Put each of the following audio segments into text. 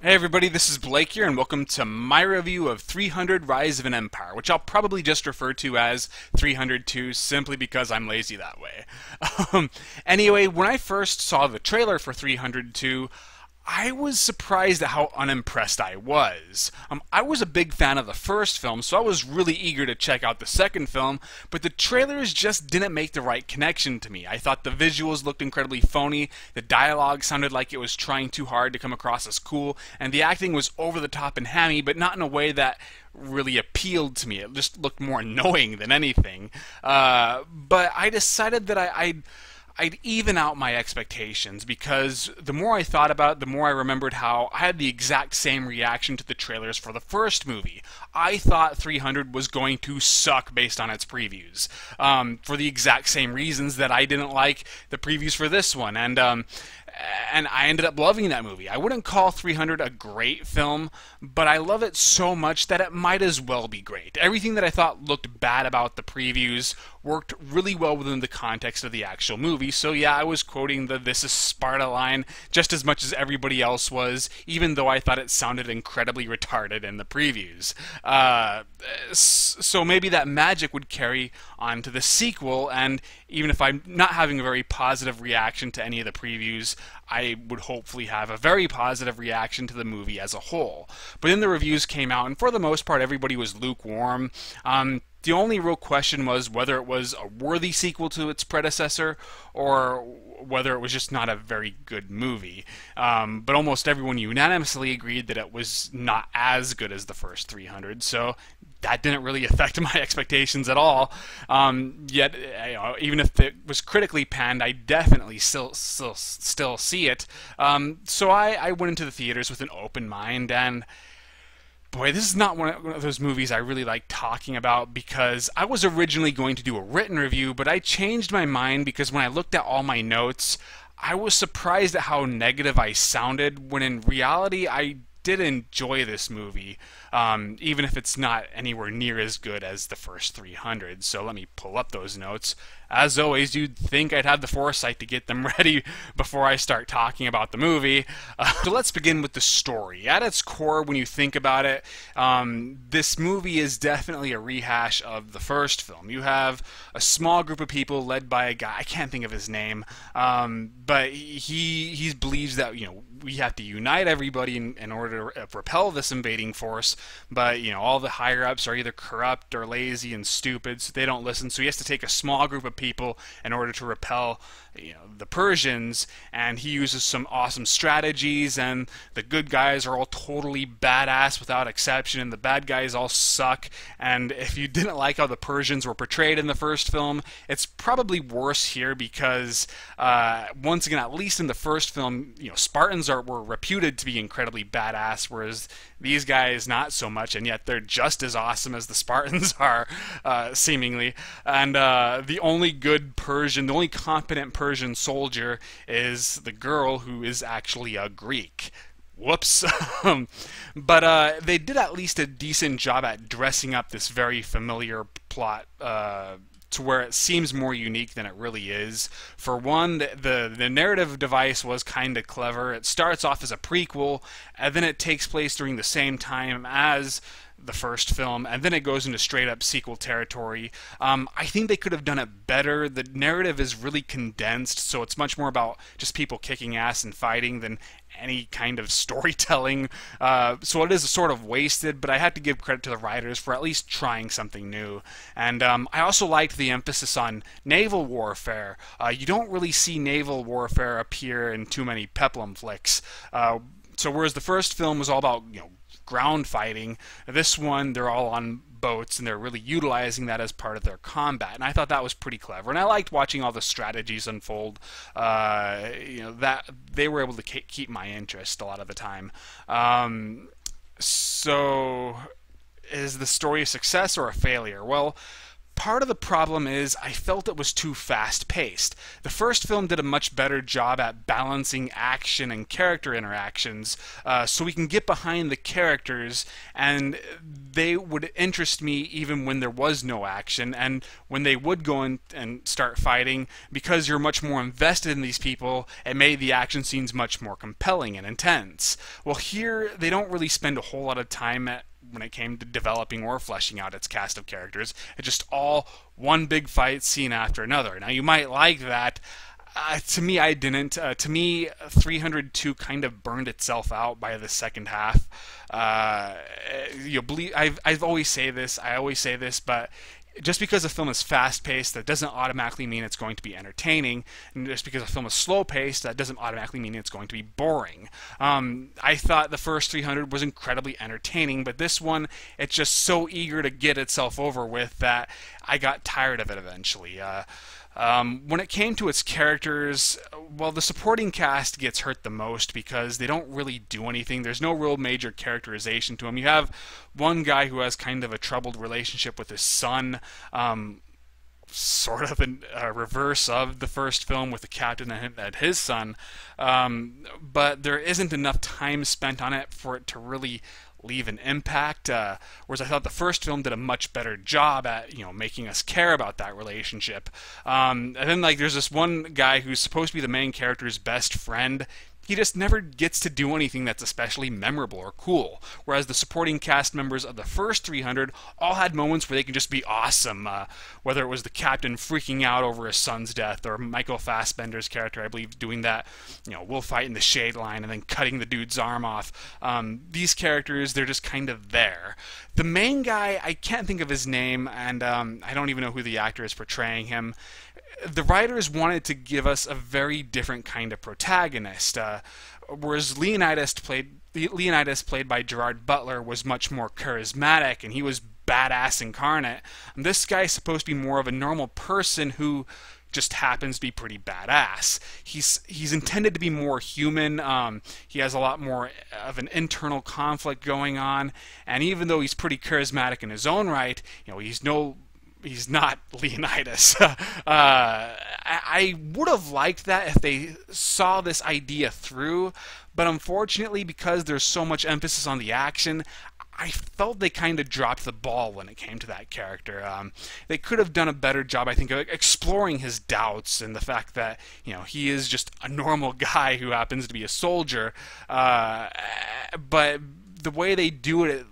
Hey everybody, this is Blake here, and welcome to my review of 300 Rise of an Empire, which I'll probably just refer to as 302 simply because I'm lazy that way. Anyway, when I first saw the trailer for 302, I was surprised at how unimpressed I was. I was a big fan of the first film, so I was really eager to check out the second film, but the trailers just didn't make the right connection to me. I thought the visuals looked incredibly phony, the dialogue sounded like it was trying too hard to come across as cool, and the acting was over the top and hammy, but not in a way that really appealed to me. It just looked more annoying than anything. But I decided that I'd even out my expectations, because the more I thought about it, the more I remembered how I had the exact same reaction to the trailers for the first movie. I thought 300 was going to suck based on its previews, for the exact same reasons that I didn't like the previews for this one, and I ended up loving that movie. I wouldn't call 300 a great film, but I love it so much that it might as well be great. Everything that I thought looked bad about the previews worked really well within the context of the actual movie. So yeah, I was quoting the "This is Sparta" line just as much as everybody else was, even though I thought it sounded incredibly retarded in the previews. So maybe that magic would carry on to the sequel, and even if I'm not having a very positive reaction to any of the previews, I would hopefully have a very positive reaction to the movie as a whole. But then the reviews came out, and for the most part, everybody was lukewarm. The only real question was whether it was a worthy sequel to its predecessor, or whether it was just not a very good movie. But almost everyone unanimously agreed that it was not as good as the first 300, so that didn't really affect my expectations at all. Yet, even if it was critically panned, I definitely still see it. So I went into the theaters with an open mind, and boy, this is not one of those movies I really like talking about, because I was originally going to do a written review, but I changed my mind because when I looked at all my notes, I was surprised at how negative I sounded, when in reality I did enjoy this movie, even if it's not anywhere near as good as the first 300. So let me pull up those notes. As always, you'd think I'd have the foresight to get them ready before I start talking about the movie. So let's begin with the story. At its core, when you think about it, this movie is definitely a rehash of the first film. You have a small group of people led by a guy, I can't think of his name, but he believes that, we have to unite everybody in order to repel this invading force, but all the higher ups are either corrupt or lazy and stupid, so they don't listen. So he has to take a small group of people in order to repel the Persians, and he uses some awesome strategies, and the good guys are all totally badass without exception, and the bad guys all suck. And if you didn't like how the Persians were portrayed in the first film, it's probably worse here, because once again, at least in the first film, Spartans were reputed to be incredibly badass, whereas these guys not so much, and yet they're just as awesome as the Spartans are, seemingly. And the only good Persian, the only competent Persian soldier is the girl, who is actually a Greek. Whoops. But they did at least a decent job at dressing up this very familiar plot to where it seems more unique than it really is. For one, the narrative device was kind of clever. It starts off as a prequel, and then it takes place during the same time as the first film, and then it goes into straight up sequel territory. I think they could have done it better. The narrative is really condensed, so it's much more about just people kicking ass and fighting than any kind of storytelling. So it is sort of wasted, but I have to give credit to the writers for at least trying something new. And I also liked the emphasis on naval warfare. You don't really see naval warfare appear in too many peplum flicks. So whereas the first film was all about, ground fighting, this one they're all on boats, and they're really utilizing that as part of their combat, and I thought that was pretty clever, and I liked watching all the strategies unfold. That they were able to keep my interest a lot of the time. So is the story a success or a failure? Well, part of the problem is I felt it was too fast-paced. The first film did a much better job at balancing action and character interactions, so we can get behind the characters, and they would interest me even when there was no action, and when they would go in and start fighting, because you're much more invested in these people, it made the action scenes much more compelling and intense. Well, here, they don't really spend a whole lot of time when it came to developing or fleshing out its cast of characters. It's just all one big fight scene after another. Now, you might like that. To me, I didn't. To me, 302 kind of burned itself out by the second half. You believe I've always say this. I always say this, but just because a film is fast-paced, that doesn't automatically mean it's going to be entertaining. And just because a film is slow-paced, that doesn't automatically mean it's going to be boring. I thought the first 300 was incredibly entertaining, but this one, it's just so eager to get itself over with that I got tired of it eventually. When it came to its characters, well, the supporting cast gets hurt the most because they don't really do anything. There's no real major characterization to them. You have one guy who has kind of a troubled relationship with his son, sort of a reverse of the first film with the captain and his son, but there isn't enough time spent on it for it to really leave an impact, whereas I thought the first film did a much better job at, making us care about that relationship. And then, there's this one guy who's supposed to be the main character's best friend. He just never gets to do anything that's especially memorable or cool. Whereas the supporting cast members of the first 300 all had moments where they can just be awesome. Whether it was the captain freaking out over his son's death, or Michael Fassbender's character, I believe, doing that, we'll fight in the shade line and then cutting the dude's arm off. These characters, they're just kind of there. The main guy, I can't think of his name, and I don't even know who the actor is portraying him. The writers wanted to give us a very different kind of protagonist, whereas Leonidas, played by Gerard Butler, was much more charismatic, and he was badass incarnate. And this guy's supposed to be more of a normal person who just happens to be pretty badass. He's intended to be more human. He has a lot more of an internal conflict going on, and even though he's pretty charismatic in his own right, he's not Leonidas. I would have liked that if they saw this idea through, but unfortunately, because there's so much emphasis on the action, I felt they kind of dropped the ball when it came to that character. They could have done a better job, I think, of exploring his doubts and the fact that, he is just a normal guy who happens to be a soldier. But the way they do it,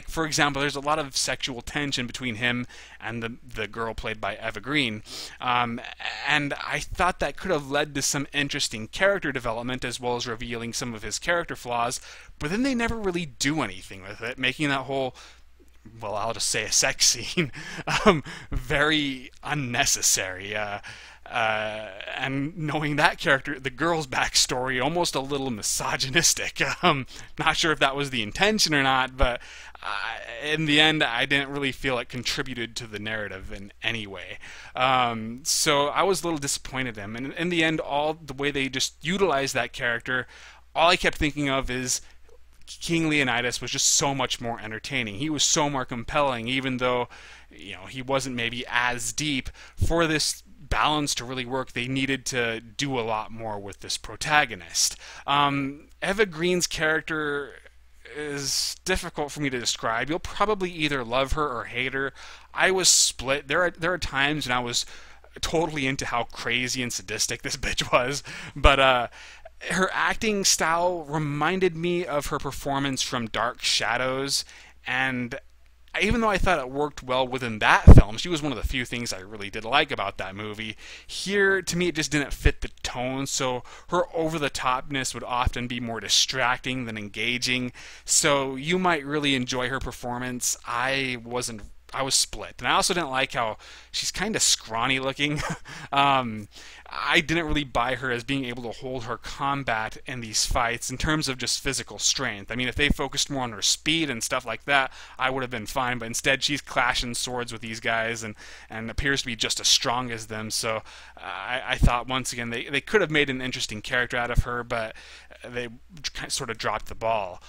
for example, there's a lot of sexual tension between him and the girl played by Eva Green, and I thought that could have led to some interesting character development as well as revealing some of his character flaws, but then they never really do anything with it, making that whole, well, I'll just say a sex scene, very unnecessary. And knowing that character, the girl's backstory, almost a little misogynistic. Not sure if that was the intention or not, but in the end, I didn't really feel it contributed to the narrative in any way. So I was a little disappointed in them. And in the end, all the way they just utilized that character, all I kept thinking of is King Leonidas was just so much more entertaining. He was so more compelling, even though, he wasn't maybe as deep. For this balance to really work, they needed to do a lot more with this protagonist. Eva Green's character is difficult for me to describe. You'll probably either love her or hate her. I was split. There are times when I was totally into how crazy and sadistic this bitch was, but her acting style reminded me of her performance from Dark Shadows, and even though I thought it worked well within that film, she was one of the few things I really did like about that movie. Here, to me, it just didn't fit the tone, so her over-the-topness would often be more distracting than engaging. So you might really enjoy her performance. I was split. And I also didn't like how she's kind of scrawny looking. I didn't really buy her as being able to hold her combat in these fights in terms of just physical strength. I mean, if they focused more on her speed and stuff like that, I would have been fine. But instead, she's clashing swords with these guys and appears to be just as strong as them. So I thought, once again, they could have made an interesting character out of her, but they sort of dropped the ball.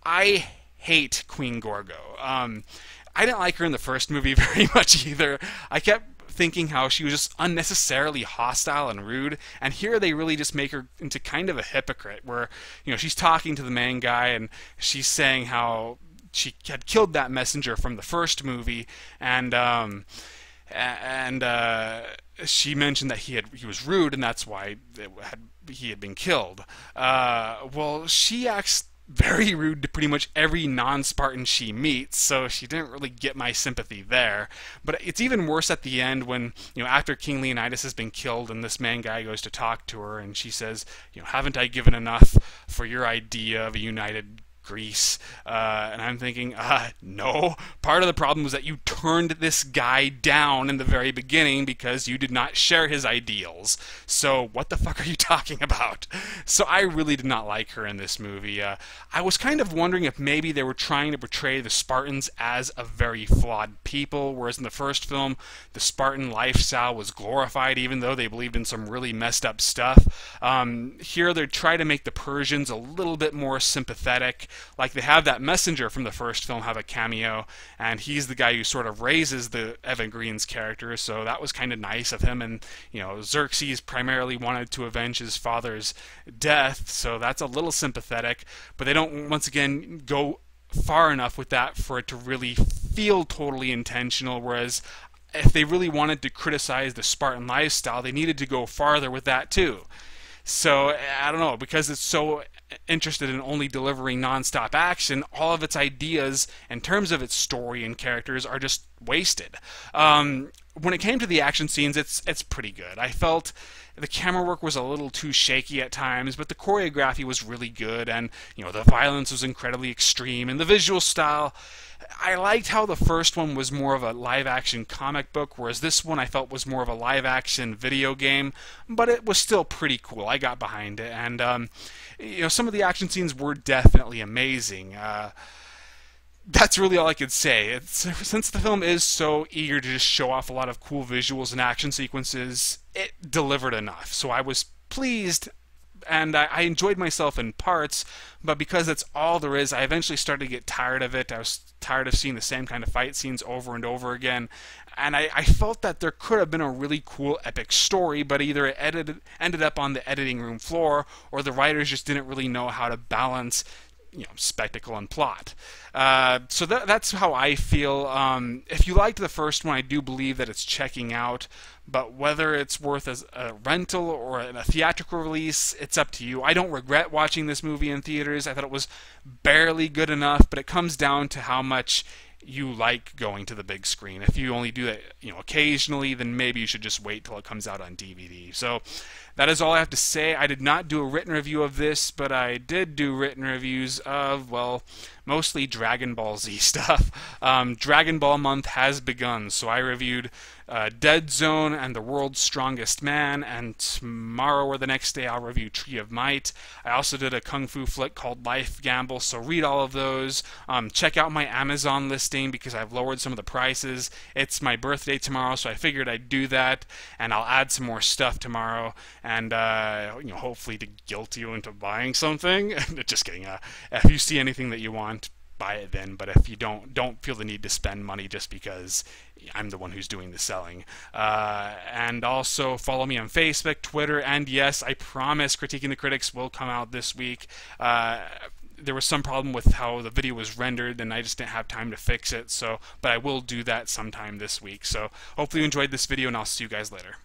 I hate Queen Gorgo. I didn't like her in the first movie very much either. I kept thinking how she was just unnecessarily hostile and rude, and here they really just make her into kind of a hypocrite, where, you know, she's talking to the main guy and she's saying how she had killed that messenger from the first movie, and she mentioned that he was rude, and that's why he had been killed. Well, she acts very rude to pretty much every non-Spartan she meets, so she didn't really get my sympathy there. But it's even worse at the end when, you know, after King Leonidas has been killed and this man guy goes to talk to her and she says, you know, haven't I given enough for your idea of a united Greece? And I'm thinking, no. Part of the problem was that you turned this guy down in the very beginning because you did not share his ideals. So what the fuck are you talking about? So I really did not like her in this movie. I was kind of wondering if maybe they were trying to portray the Spartans as a very flawed people, whereas in the first film, the Spartan lifestyle was glorified, even though they believed in some really messed up stuff. Here they try to make the Persians a little bit more sympathetic. Like, they have that messenger from the first film have a cameo, and he's the guy who sort of raises the Evan Green's character, so that was kind of nice of him. And, you know, Xerxes primarily wanted to avenge his father's death, so that's a little sympathetic, but they don't, once again, go far enough with that for it to really feel totally intentional, whereas if they really wanted to criticize the Spartan lifestyle, they needed to go farther with that too. So, I don't know, because it's so interested in only delivering non-stop action, all of its ideas in terms of its story and characters are just wasted. When it came to the action scenes, it's pretty good. I felt the camera work was a little too shaky at times, but the choreography was really good, and, you know, the violence was incredibly extreme, and the visual style, I liked how the first one was more of a live-action comic book, whereas this one I felt was more of a live-action video game, but it was still pretty cool. I got behind it, and you know, some of the action scenes were definitely amazing. That's really all I could say. Since the film is so eager to just show off a lot of cool visuals and action sequences, it delivered enough. So I was pleased, and I enjoyed myself in parts, but because that's all there is, I eventually started to get tired of it. I was tired of seeing the same kind of fight scenes over and over again, and I felt that there could have been a really cool epic story, but either it ended up on the editing room floor, or the writers just didn't really know how to balance, you know, spectacle and plot. So that's how I feel. If you liked the first one, I do believe that it's checking out, but whether it's worth as a rental or a theatrical release, it's up to you. I don't regret watching this movie in theaters. I thought it was barely good enough, but it comes down to how much you like going to the big screen. If you only do it, you know, occasionally, then maybe you should just wait till it comes out on DVD. So that is all I have to say. I did not do a written review of this, but I did do written reviews of, well, mostly Dragon Ball Z stuff. Dragon Ball month has begun, so I reviewed Dead Zone and The World's Strongest Man, and tomorrow or the next day I'll review Tree of Might. I also did a kung fu flick called Life Gamble, so read all of those. Check out my Amazon listing because I've lowered some of the prices. It's my birthday tomorrow, so I figured I'd do that, and I'll add some more stuff tomorrow, and you know, hopefully to guilt you into buying something. Just kidding. If you see anything that you want, buy it then, but if you don't feel the need to spend money just because I'm the one who's doing the selling. And also follow me on Facebook, Twitter, and yes, I promise Critiquing the Critics will come out this week. There was some problem with how the video was rendered, and I just didn't have time to fix it, so but I will do that sometime this week. So hopefully you enjoyed this video, and I'll see you guys later.